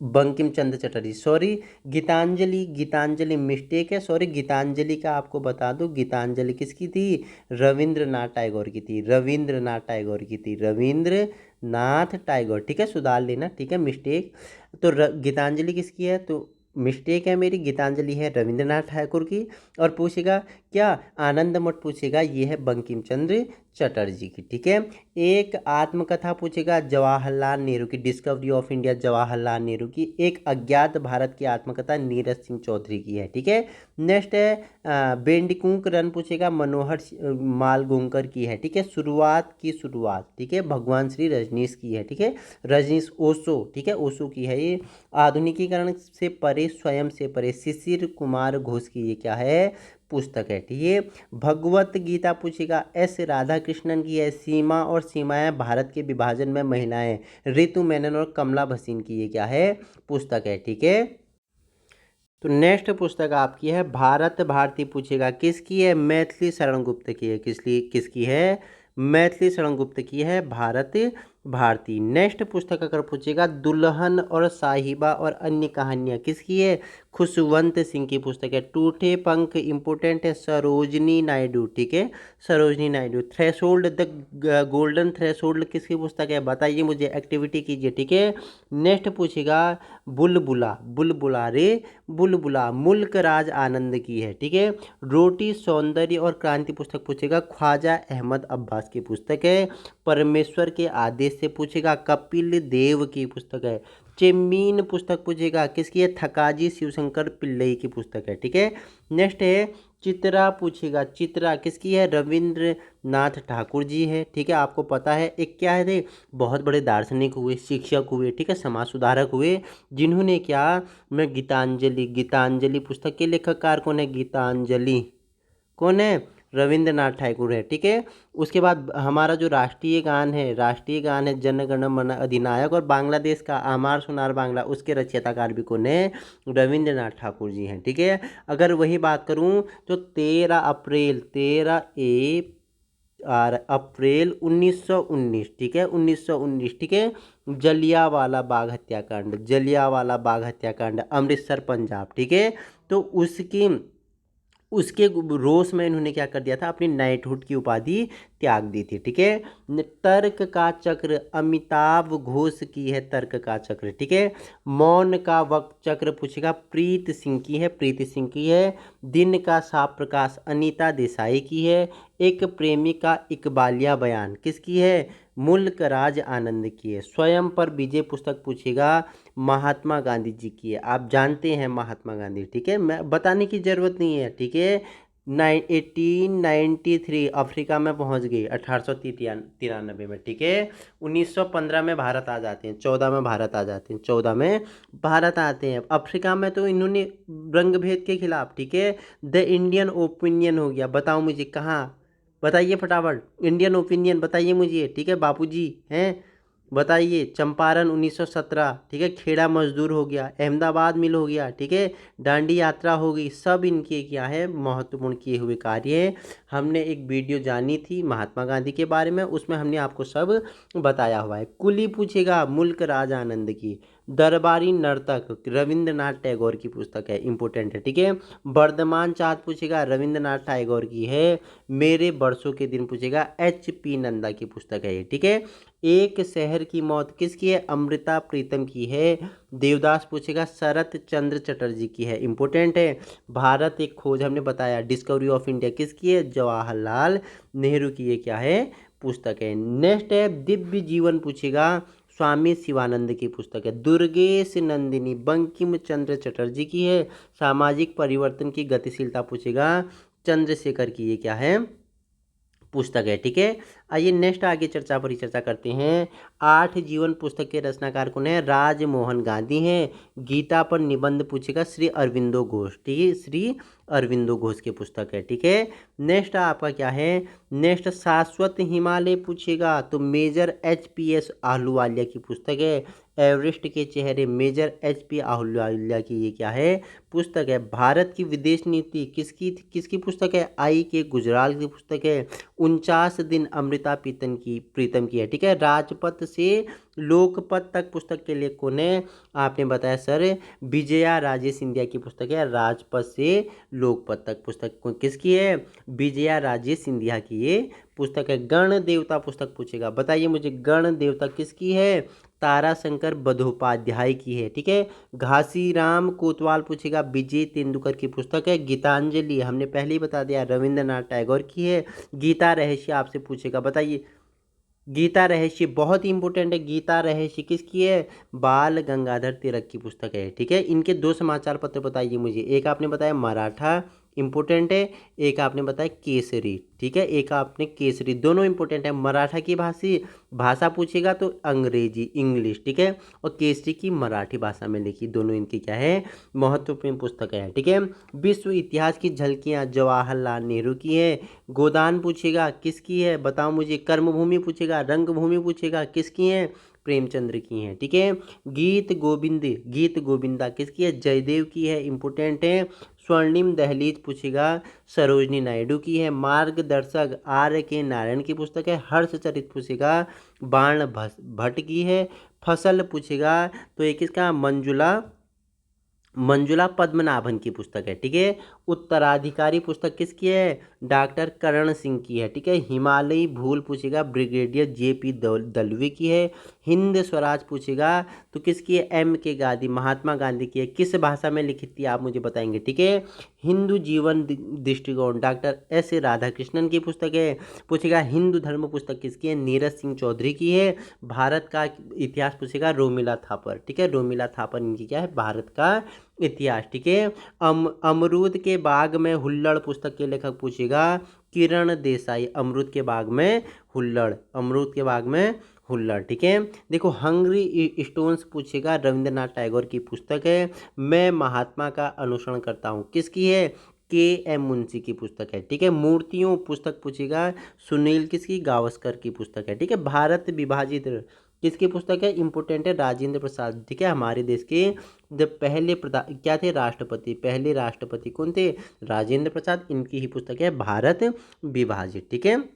बंकिम चंद्र चटर्जी, सॉरी गीतांजलि मिस्टेक है, सॉरी। गीतांजलि का आपको बता दूं, गीतांजलि किसकी थी, रविंद्रनाथ टैगोर की थी, रविंद्रनाथ टैगोर की थी, रविंद्रनाथ टैगोर, ठीक है, सुधार लेना, ठीक है, मिस्टेक। तो गीतांजलि किसकी है, तो मिस्टेक है मेरी, गीतांजलि है रविंद्रनाथ ठाकुर की। और पूछेगा क्या, आनंद मठ पूछेगा, ये है बंकिम चंद्र चटर्जी की, ठीक है। एक आत्मकथा पूछेगा, जवाहरलाल नेहरू की, discovery of India Jawaharlal Nehru की। एक अज्ञात भारत की आत्मकथा नीरज सिंह चौधरी की है, ठीक है। नेक्स्ट है बेंडिकूक रन पूछेगा, मनोहर मालगोंकर की है, ठीक है। शुरुआत, ठीक है, भगवान श्री रजनीश की है, ठीक है, रजनीश ओशो, ठीक है, ओशो की है ये। आधुनिकीकरण से परे, स्वयं से परे, शिशिर कुमार घोष की ये क्या है, पुस्तक है, ठीक है। भगवत गीता पूछेगा, S राधाकृष्णन की है। सीमा और सीमाएं, भारत के विभाजन में महिलाएं, ऋतु मेनन और कमला भसीन की ये क्या है, पुस्तक है, ठीक है। तो नेक्स्ट पुस्तक आपकी है भारत भारती पूछेगा, किसकी है, मैथिली शरण गुप्त की है, किसकी है, मैथिली शरण गुप्त की है, भारत भारती। नेक्स्ट पुस्तक अगर पूछेगा दुल्हन और साहिबा और अन्य कहानियाँ किसकी है, खुशवंत सिंह की पुस्तक है। टूटे पंख इंपोर्टेंट है, सरोजनी नायडू, ठीक है, Sarojini Naidu. Threshold the golden threshold किसकी पुस्तक है, बताइए मुझे, एक्टिविटी कीजिए, ठीक है। नेक्स्ट पूछेगा बुलबुला, बुलबुला रे बुलबुला मुल्क राज आनंद की है, ठीक है। रोटी सौंदर्य और क्रांति पुस्तक पूछेगा, ख्वाजा अहमद अब्बास की पुस्तक है। परमेश्वर के आदेश से पूछेगा, कपिल देव की पुस्तक है। चेम्मीन पुस्तक पूछेगा, किसकी है, थकाजी शिवशंकर पिल्लई की पुस्तक है, ठीक है। नेक्स्ट है चित्रा पूछेगा, चित्रा किसकी है, रविंद्रनाथ ठाकुर जी है, ठीक है, आपको पता है। एक क्या है थे, बहुत बड़े दार्शनिक हुए, शिक्षक हुए, ठीक है, समाज सुधारक हुए, जिन्होंने क्या, मैं गीतांजलि, गीतांजलि पुस्तक के लेखककार कौन है, गीतांजलि कौन है, रविंद्रनाथ ठाकुर है, ठीक है। उसके बाद हमारा जो राष्ट्रीय गान है जन गण मन अधिनायक, और बांग्लादेश का आमार सोनार बांग्ला, उसके रचयिताकार भी कौन है, रविंद्रनाथ ठाकुर जी हैं, ठीक है। अगर वही बात करूं तो 13 अप्रैल 1919, ठीक है, 1919, ठीक है। जलियांवाला बाग हत्याकांड, जलियांवाला बाग हत्याकांड, अमृतसर पंजाब, ठीक है। तो उसके रोष में इन्होंने क्या कर दिया था, अपनी नाइटहुड की उपाधि त्याग दी थी, ठीक है। तर्क का चक्र अमिताभ घोष की है, तर्क का चक्र, ठीक है। मौन का वक्त चक्र पूछेगा, प्रीत सिंह की है, प्रीति सिंह की है। दिन का साफ प्रकाश अनीता देसाई की है। एक प्रेमी का इकबालिया बयान किसकी है, मुल्क राज आनंद की है। स्वयं पर विजय पुस्तक पूछेगा, महात्मा गांधी जी की है, आप जानते हैं महात्मा गांधी, ठीक है, मैं बताने की जरूरत नहीं है, ठीक है। 1893 अफ्रीका में पहुंच गई, 1893 में, ठीक है। 1915 में भारत आ जाते हैं, 14 में भारत आ जाते हैं, 14 में भारत आते हैं। अफ्रीका में तो इन्होंने रंग भेद के खिलाफ, ठीक है, द इंडियन ओपिनियन हो गया, बताओ मुझे कहाँ, बताइए फटाफट, इंडियन ओपिनियन बताइए मुझे, ठीक है, बापूजी हैं, बताइए। चंपारण 1917, ठीक है, खेड़ा मजदूर हो गया, अहमदाबाद मिल हो गया, ठीक है, दांडी यात्रा हो गई, सब इनके क्या है, महत्वपूर्ण किए हुए कार्य हैं। हमने एक वीडियो जानी थी महात्मा गांधी के बारे में, उसमें हमने आपको सब बताया हुआ है। कुली पूछेगा, मुल्क राज आनंद की। दरबारी नर्तक रविंद्रनाथ टैगोर की पुस्तक है, इंपोर्टेंट है, ठीक है। वर्धमान चाँद पूछेगा, रविंद्रनाथ टैगोर की है। मेरे बरसों के दिन पूछेगा, HP नंदा की पुस्तक है ये, ठीक है। एक शहर की मौत किसकी है, अमृता प्रीतम की है। देवदास पूछेगा, शरत चंद्र चटर्जी की है, इंपोर्टेंट है। भारत एक खोज हमने बताया, डिस्कवरी ऑफ इंडिया किसकी है, जवाहरलाल नेहरू की ये क्या है, पुस्तक है। नेक्स्ट है दिव्य जीवन पूछेगा, स्वामी शिवानंद की पुस्तक है। दुर्गेश नंदिनी बंकिम चंद्र चटर्जी की है। सामाजिक परिवर्तन की गतिशीलता पूछेगा, चंद्रशेखर की ये क्या है, पुस्तक है, ठीक है। आइए नेक्स्ट आगे चर्चा परिचर्चा करते हैं। 8 जीवन पुस्तक के रचनाकार कौन है, राजमोहन गांधी हैं। गीता पर निबंध पूछेगा, श्री अरविंदो घोष, ठीक है, श्री अरविंदो घोष की पुस्तक है, ठीक है। नेक्स्ट आपका क्या है, नेक्स्ट शाश्वत हिमालय पूछेगा, तो मेजर HP आहलूवालिया की पुस्तक है। एवरेस्ट के चेहरे मेजर HP आहलूवालिया की ये क्या है, पुस्तक है। भारत की विदेश नीति किसकी पुस्तक है, I.K. गुजराल की पुस्तक है। 49 दिन अमृता प्रीतम की है, ठीक है। राजपथ से लोकपथ तक पुस्तक के लिए कौन है, आपने बताया सर, विजया राजे सिंधिया की पुस्तक है। राजपथ से लोकपथ तक पुस्तक किसकी है, विजया राजे सिंधिया की ये पुस्तक है। गण देवता पुस्तक पूछेगा, बताइए मुझे, गण देवता किसकी है, ताराशंकर बंदोपाध्याय की है, ठीक है। घासीराम कोतवाल पूछेगा, विजय तेंदुलकर की पुस्तक है। गीतांजलि हमने पहले ही बता दिया, रविंद्रनाथ टैगोर की है। गीता रहस्य आपसे पूछेगा, बताइए, गीता रहस्य बहुत ही इंपॉर्टेंट है। गीता रहस्य किसकी है, बाल गंगाधर तिलक की पुस्तक है, ठीक है। इनके 2 समाचार पत्र बताइए मुझे, एक आपने बताया मराठा, इंपॉर्टेंट है, एक आपने बताया केसरी, ठीक है, एक आपने केसरी, दोनों इंपॉर्टेंट है। मराठा की भाषा पूछेगा तो अंग्रेजी इंग्लिश, ठीक है, और केसरी की मराठी भाषा में लिखी, दोनों इनकी क्या है, महत्वपूर्ण पुस्तक है, ठीक है। विश्व इतिहास की झलकियाँ जवाहरलाल नेहरू की है। गोदान पूछेगा, किसकी है, बताओ मुझे। कर्मभूमि पूछेगा, रंगभूमि पूछेगा, किसकी है, प्रेमचंद्र की है, ठीक है। गीत गोविंदा किसकी है, जयदेव की है, इंपोर्टेंट है। स्वर्णिम दहलीज पूछेगा सरोजनी नायडू की है। मार्गदर्शक R.K. नारायण की पुस्तक है। हर्षचरित पूछेगा बाण भट्ट की है। फसल पूछेगा तो ये किसका मंजुला पद्मनाभन की पुस्तक है। ठीक है। उत्तराधिकारी पुस्तक किसकी है? डॉक्टर करण सिंह की है। ठीक है। हिमालयी भूल पूछेगा ब्रिगेडियर JP दलवे की है। हिंद स्वराज पूछेगा तो किसकी है? M.K. गांधी, महात्मा गांधी की है। किस भाषा में लिखित थी आप मुझे बताएंगे। ठीक है। हिंदू जीवन दृष्टिकोण डॉक्टर S. राधाकृष्णन की पुस्तक है। पूछेगा हिंदू धर्म पुस्तक किसकी है? नीरज सिंह चौधरी की है। भारत का इतिहास पूछेगा रोमिला थापर। ठीक है। रोमिला थापर इनकी क्या है? भारत का इतिहास। ठीक है। अमरूद के बाग में हुल्लड़ पुस्तक के लेखक पूछेगा किरण देसाई। अमरूद के बाग में हुल्लड़, अमरूद के बाग में हुल्लड़। ठीक है। देखो हंगरी स्टोन्स पूछेगा रविंद्रनाथ टैगोर की पुस्तक है। मैं महात्मा का अनुसरण करता हूँ किसकी है? KM मुंशी की पुस्तक है। ठीक है। मूर्तियों पुस्तक पूछेगा सुनील किसकी? गावस्कर की पुस्तक है। ठीक है। भारत विभाजित किसकी पुस्तक है? इंपोर्टेंट है, राजेंद्र प्रसाद। ठीक है। हमारे देश के जब पहले क्या थे? राष्ट्रपति। पहले राष्ट्रपति कौन थे? राजेंद्र प्रसाद। इनकी ही पुस्तक है भारत विभाजित। ठीक है।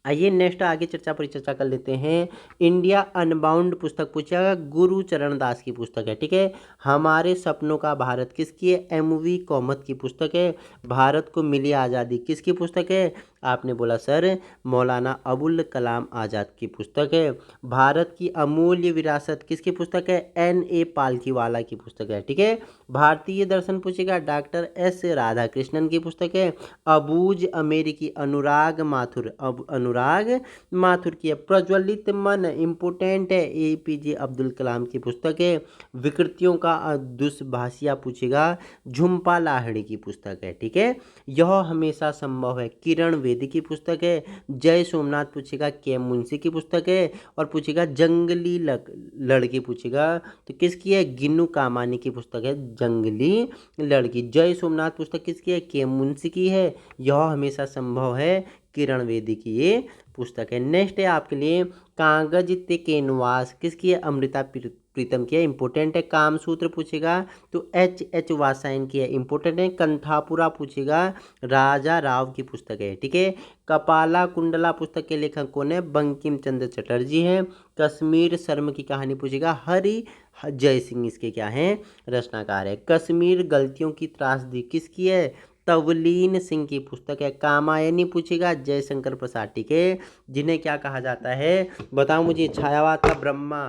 आइए नेक्स्ट आगे चर्चा परिचर्चा कर लेते हैं। इंडिया अनबाउंड पुस्तक पूछा गुरु चरण दास की पुस्तक है। ठीक है। हमारे सपनों का भारत किसकी है? MV कौमत की पुस्तक है। भारत को मिली आज़ादी किसकी पुस्तक है? आपने बोला सर मौलाना अबुल कलाम आज़ाद की पुस्तक है। भारत की अमूल्य विरासत किसकी पुस्तक है? N.A. पालकीवाला की पुस्तक है। ठीक है। भारतीय दर्शन पूछेगा डॉक्टर S. राधाकृष्णन की पुस्तक है। अबूझ अमेरिकी अनुराग माथुर की है। प्रज्वलित मन इंपोर्टेंट है, APJ अब्दुल कलाम की पुस्तक है। विकृतियों का दुष्भाषिया पूछेगा झुम्पा लाहिड़ी की पुस्तक है। ठीक है। यह हमेशा संभव है किरण बेदी की पुस्तक है। जय सोमनाथ पूछेगा KM मुंशी की पुस्तक है। और पूछेगा जंगली लड़की पूछेगा तो किसकी है? गिन्नू कामानी की पुस्तक है जंगली लड़की। जय सोमनाथ पुस्तक किसकी है? KM मुंशी की है। यह हमेशा संभव है किरण बेदी की ये पुस्तक है। नेक्स्ट है आपके लिए कागज ते कैनवास किसकी है? अमृता प्रीतम की है। इंपोर्टेंट है। कामसूत्र पूछेगा तो H वात्स्यायन की है। इंपोर्टेंट है। कंठापुरा पूछेगा राजा राव की पुस्तक है। ठीक है। कपाला कुंडला पुस्तक के लेखक कौन है? बंकिम चंद्र चटर्जी हैं। कश्मीर शर्म की कहानी पूछेगा हरि जय सिंह इसके क्या हैं? रचनाकार है। कश्मीर गलतियों की त्रासदी किसकी है? तवलीन सिंह की पुस्तक है। कामायनी पूछेगा जयशंकर प्रसाद। ठीक है। जिन्हें क्या कहा जाता है? बताओ मुझे। छायावाद का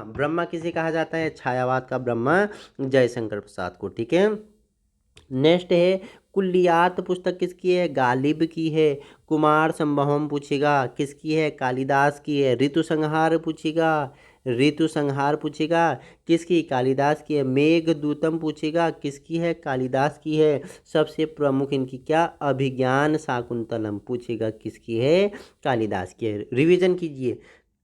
ब्रह्मा किसे कहा जाता है? छायावाद का ब्रह्मा जयशंकर प्रसाद को। ठीक है। नेक्स्ट है कुल्लियात पुस्तक किसकी है? गालिब की है। कुमार संभवम पूछेगा किसकी है? कालिदास की है। ऋतु संहार पूछेगा किसकी? कालिदास की है। मेघदूतम पूछेगा किसकी है? कालिदास की है। सबसे प्रमुख इनकी क्या? अभिज्ञान शाकुंतलम पूछेगा किसकी है? कालिदास की है। रिवीजन कीजिए।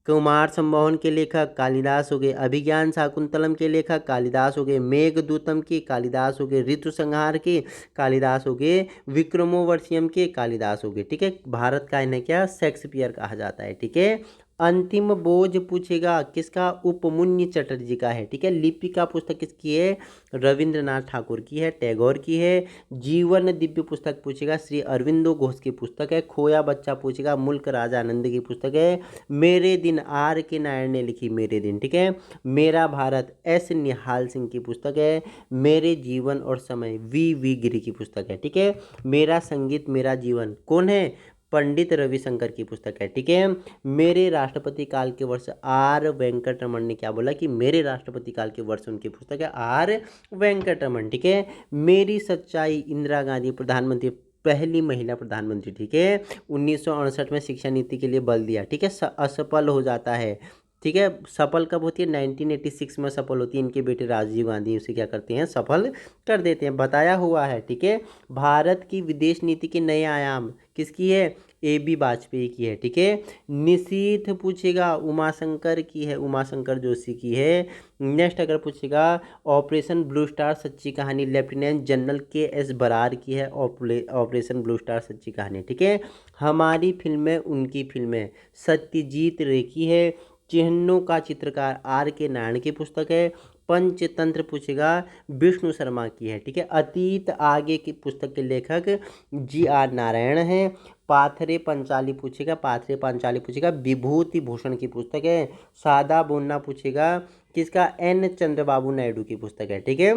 कुमार संभवन के लेखक कालिदास हो गए। अभिज्ञान शाकुंतलम के लेखक कालिदास हो गए। मेघदूतम के कालिदास हो गए। ऋतु संहार के कालिदास हो गए। विक्रमोर्वशीयम के कालिदास हो गए। ठीक है। भारत का इन्हें क्या? शेक्सपियर कहा जाता है। ठीक है। अंतिम बोझ पूछेगा किसका? उपमुन्य चटर्जी का है। ठीक है। लिपिका पुस्तक किसकी है? रविंद्रनाथ ठाकुर की है, टैगोर की है। जीवन दिव्य पुस्तक पूछेगा श्री अरविंदो घोष की पुस्तक है। खोया बच्चा पूछेगा मुल्क राजा आनंद की पुस्तक है। मेरे दिन R.K. नारायण ने लिखी मेरे दिन। ठीक है। मेरा भारत S. निहाल सिंह की पुस्तक है। मेरे जीवन और समय V. गिरी की पुस्तक है। ठीक है। मेरा संगीत मेरा जीवन कौन है? पंडित रविशंकर की पुस्तक है। ठीक है। मेरे राष्ट्रपति काल के वर्ष R. वेंकटरमण ने क्या बोला कि मेरे राष्ट्रपति काल के वर्ष उनकी पुस्तक है R. वेंकटरमण। ठीक है। मेरी सच्चाई इंदिरा गांधी प्रधानमंत्री पहली महिला प्रधानमंत्री। ठीक है। 1968 में शिक्षा नीति के लिए बल दिया। ठीक है। असफल हो जाता है। ठीक है। सफल कब होती है? 1986 में सफल होती है। इनके बेटे राजीव गांधी उसे क्या करते हैं? सफल कर देते हैं। बताया हुआ है। ठीक है। भारत की विदेश नीति के नए आयाम किसकी है? AB वाजपेयी की है। ठीक है। निशीथ पूछेगा उमाशंकर की है, उमाशंकर जोशी की है। नेक्स्ट अगर पूछेगा ऑपरेशन ब्लू स्टार सच्ची कहानी लेफ्टिनेंट जनरल KS बरार की है। ऑपरेशन ब्लू स्टार सच्ची कहानी। ठीक है। हमारी फिल्में उनकी फिल्में सत्यजीत रे की है। चिन्हों का चित्रकार आर के नारायण की पुस्तक है। पंचतंत्र पूछेगा विष्णु शर्मा की है, ठीक है। अतीत आगे की पुस्तक के लेखक जी आर नारायण हैं। पाथरे पंचाली पूछेगा, पाथरे पंचाली पूछेगा विभूति भूषण की पुस्तक है। सादा बोलना पूछेगा किसका, एन चंद्रबाबू नायडू की पुस्तक है, ठीक है।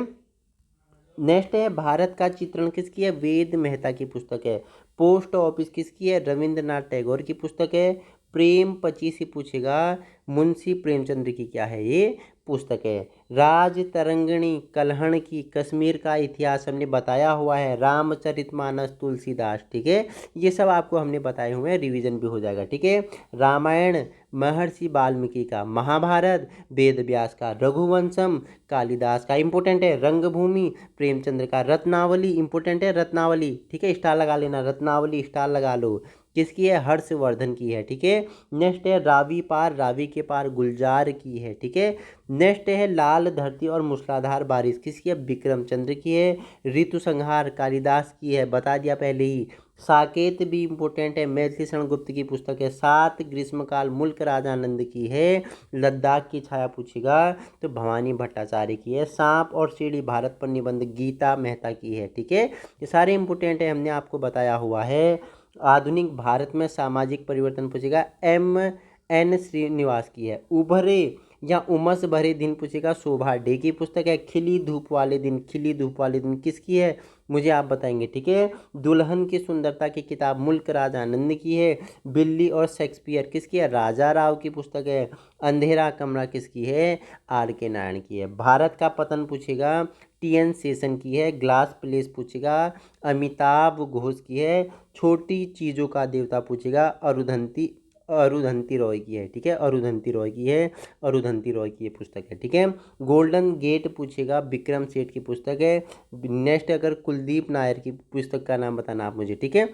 नेक्स्ट है भारत का चित्रण किसकी है, वेद मेहता की पुस्तक है। पोस्ट ऑफिस किसकी है, रविंद्रनाथ टैगोर की पुस्तक है। प्रेम पचीसी पूछेगा मुंशी प्रेमचंद्र की क्या है ये पुस्तक है। राज तरंगिणी कल्हण की कश्मीर का इतिहास हमने बताया हुआ है, रामचरितमानस तुलसीदास, ठीक है। ये सब आपको हमने बताए हुए हैं, रिवीजन भी हो जाएगा, ठीक है। रामायण महर्षि वाल्मीकि का, महाभारत वेद व्यास का, रघुवंशम कालिदास का इंपॉर्टेंट है। रंगभूमि प्रेमचंद्र का, रत्नावली इंपॉर्टेंट है, रत्नावली, ठीक है, स्टार लगा लेना, रत्नावली स्टार लगा लो, किसकी है, हर्षवर्धन की है, ठीक है। नेक्स्ट है रावी पार, रावी के पार गुलजार की है, ठीक है। नेक्स्ट है लाल धरती और मूसलाधार बारिश, किसकी है, विक्रम चंद्र की है। ऋतु संहार कालिदास की है, बता दिया पहले ही। साकेत भी इंपॉर्टेंट है, मैथिली शरण गुप्त की पुस्तक है। सात ग्रीष्मकाल मुल्क राजानंद की है। लद्दाख की छाया पूछेगा तो भवानी भट्टाचार्य की है। सांप और सीढ़ी भारत पर निबंध गीता मेहता की है, ठीक है। ये सारे इंपॉर्टेंट है, हमने आपको बताया हुआ है। आधुनिक भारत में सामाजिक परिवर्तन पूछेगा, एम एन श्रीनिवास की है। उभरे या उमस भरे दिन पूछेगा, शोभा डे की पुस्तक है। खिली धूप वाले दिन, खिली धूप वाले दिन किसकी है, मुझे आप बताएंगे, ठीक है। दुल्हन की सुंदरता की किताब मुल्क राज आनंद की है। बिल्ली और शेक्सपियर किसकी है, राजा राव की पुस्तक है। अंधेरा कमरा किसकी है, आर के नारायण की है। भारत का पतन पूछेगा टी.एन. शेषन की है। ग्लास प्लेस पूछेगा अमिताभ घोष की है। छोटी चीज़ों का देवता पूछेगा अरुधंती रॉय की है, ठीक है, अरुधंती रॉय की है, अरुधंती रॉय की ये पुस्तक है, ठीक है। गोल्डन गेट पूछेगा विक्रम सेठ की पुस्तक है। नेक्स्ट अगर कुलदीप नायर की पुस्तक का नाम बताना आप मुझे, ठीक है।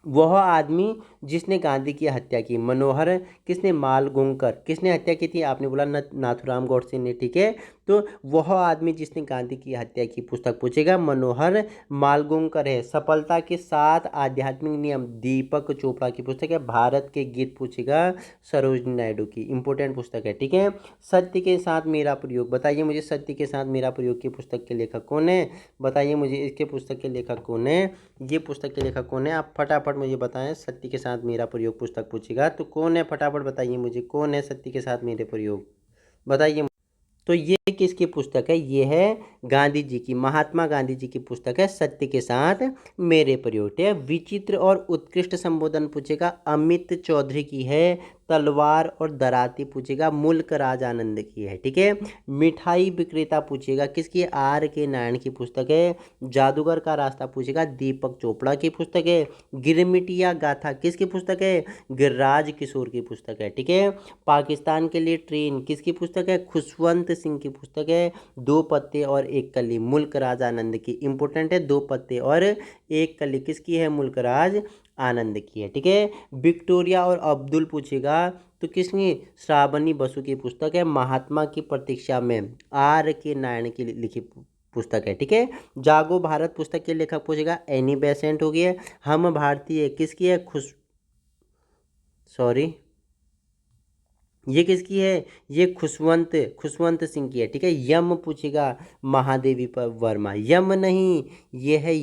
वह आदमी जिसने गांधी की हत्या की, मनोहर किसने, मालगोंकर किसने हत्या की थी, आपने बोला नाथुराम गौडसे ने, ठीक है। तो वह आदमी जिसने गांधी की हत्या की पुस्तक पूछेगा मनोहर मालगोंकर है। सफलता के 7 आध्यात्मिक नियम दीपक चोपड़ा की पुस्तक है। भारत के गीत पूछेगा सरोजिनी नायडू की, इंपॉर्टेंट पुस्तक है, ठीक है। सत्य के साथ मेरा प्रयोग, बताइए मुझे सत्य के साथ मेरा प्रयोग की पुस्तक के लेखक कौन है, बताइए मुझे इसके पुस्तक के लेखक कौन है, ये पुस्तक के लेखक कौन है, आप फटाफट मुझे बताएं। सत्य के साथ मेरा प्रयोग पुस्तक पूछेगा तो कौन है, फटाफट बताइए मुझे कौन है सत्य के साथ मेरे प्रयोग, बताइए। तो ये किसकी पुस्तक है, ये है गांधी जी की, महात्मा गांधी जी की पुस्तक है सत्य के साथ मेरे प्रयोग। है विचित्र और उत्कृष्ट संबोधन पूछेगा अमित चौधरी की है। तलवार और दराती पूछेगा मुल्क राज आनंद की है, ठीक है। मिठाई विक्रेता पूछेगा किसकी, आर के नारायण की पुस्तक है। जादूगर का रास्ता पूछेगा दीपक चोपड़ा की पुस्तक है। गिरमिटिया गाथा किसकी पुस्तक है, गिरिराज किशोर की पुस्तक है, ठीक है। पाकिस्तान के लिए ट्रेन किसकी पुस्तक है, खुशवंत सिंह की पुस्तक है। दो पत्ते और एक कली मुल्क राज आनंद की, इंपॉर्टेंट है, दो पत्ते और एक कली किसकी है, मुल्क राज आनंद की है, ठीक है। विक्टोरिया और अब्दुल पूछेगा तो किसकी, श्रावणी बसु की पुस्तक है। महात्मा की प्रतीक्षा में आर के नारायण की लिखी पुस्तक है, ठीक है। जागो भारत पुस्तक के लेखक पूछेगा एनी बेसेंट हो गया। हम भारतीय किसकी है, ये किसकी है, ये खुशवंत सिंह की है, ठीक है। यम पूछेगा महादेवी वर्मा, यम नहीं ये है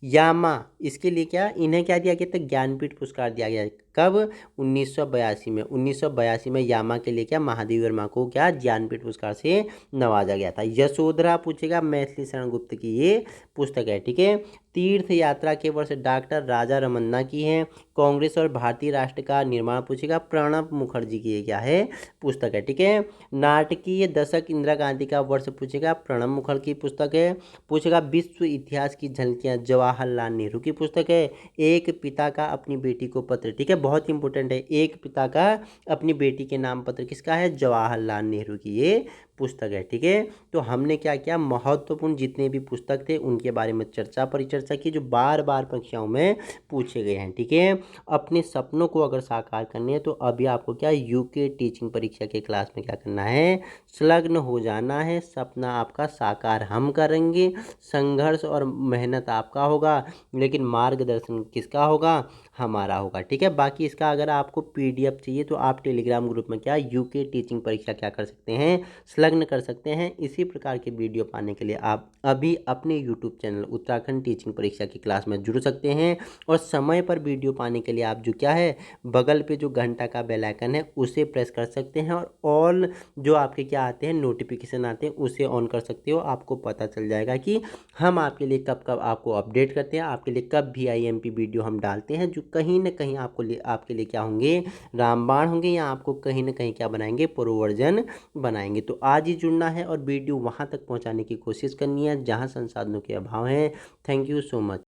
यामा इसके लिए क्या, इन्हें क्या दिया गया था, ज्ञानपीठ पुरस्कार दिया गया। कब, 1982 में, 1982 में यामा के लिए क्या, महादेवी वर्मा को क्या ज्ञानपीठ पुरस्कार से नवाजा गया था। यशोधरा पूछेगा मैथिली शरण गुप्त की ये पुस्तक है, ठीक है। तीर्थ यात्रा के वर्ष डॉक्टर राजा रमन्ना की है। कांग्रेस और भारतीय राष्ट्र का निर्माण पूछेगा प्रणब मुखर्जी की ये क्या है पुस्तक है, ठीक है। नाटकीय दशक इंदिरा गांधी का वर्ष पूछेगा प्रणब मुखर्जी की पुस्तक है। पूछेगा विश्व इतिहास की झलकियां जवाहरलाल नेहरू की पुस्तक है। एक पिता का अपनी बेटी को पत्र, ठीक है, बहुत इंपॉर्टेंट है। एक पिता का अपनी बेटी के नाम पत्र किसका है, जवाहरलाल नेहरू की ये पुस्तक है। ठीक है, तो हमने क्या किया, महत्वपूर्ण जितने भी पुस्तक थे उनके बारे में परिचर्चा की, जो बार बार परीक्षाओं में पूछे गए हैं। ठीक है, अपने सपनों को अगर साकार करने हैं तो अभी आपको क्या यूके टीचिंग परीक्षा के क्लास में क्या करना है, संलग्न हो जाना है। सपना आपका साकार हम करेंगे, संघर्ष और मेहनत आपका होगा, लेकिन मार्गदर्शन किसका होगा, हमारा होगा। ठीक है, बाकी इसका अगर आपको पीडीएफ चाहिए तो आप टेलीग्राम ग्रुप में क्या यूके टीचिंग परीक्षा क्या कर सकते हैं, संलग्न कर सकते हैं। इसी प्रकार के वीडियो पाने के लिए आप अभी अपने यूट्यूब चैनल उत्तराखंड टीचिंग परीक्षा की क्लास में जुड़ सकते हैं। और समय पर वीडियो पाने के लिए आप जो क्या है, बगल पे जो घंटा का बेल आइकन है उसे प्रेस कर सकते हैं, और ऑल जो आपके क्या आते हैं, नोटिफिकेशन आते हैं, उसे ऑन कर सकते हो। आपको पता चल जाएगा कि हम आपके लिए कब कब आपको अपडेट करते हैं, आपके लिए कब भी आईएमपी वीडियो हम डालते हैं, जो कहीं ना कहीं आपके लिए क्या होंगे, रामबाण होंगे, या आपको कहीं ना कहीं क्या बनाएंगे, प्रोवर्जन बनाएंगे। तो आज ही जुड़ना है और वीडियो वहां तक पहुंचाने की कोशिश करनी है जहां संसाधनों के अभाव है। Thank you so much.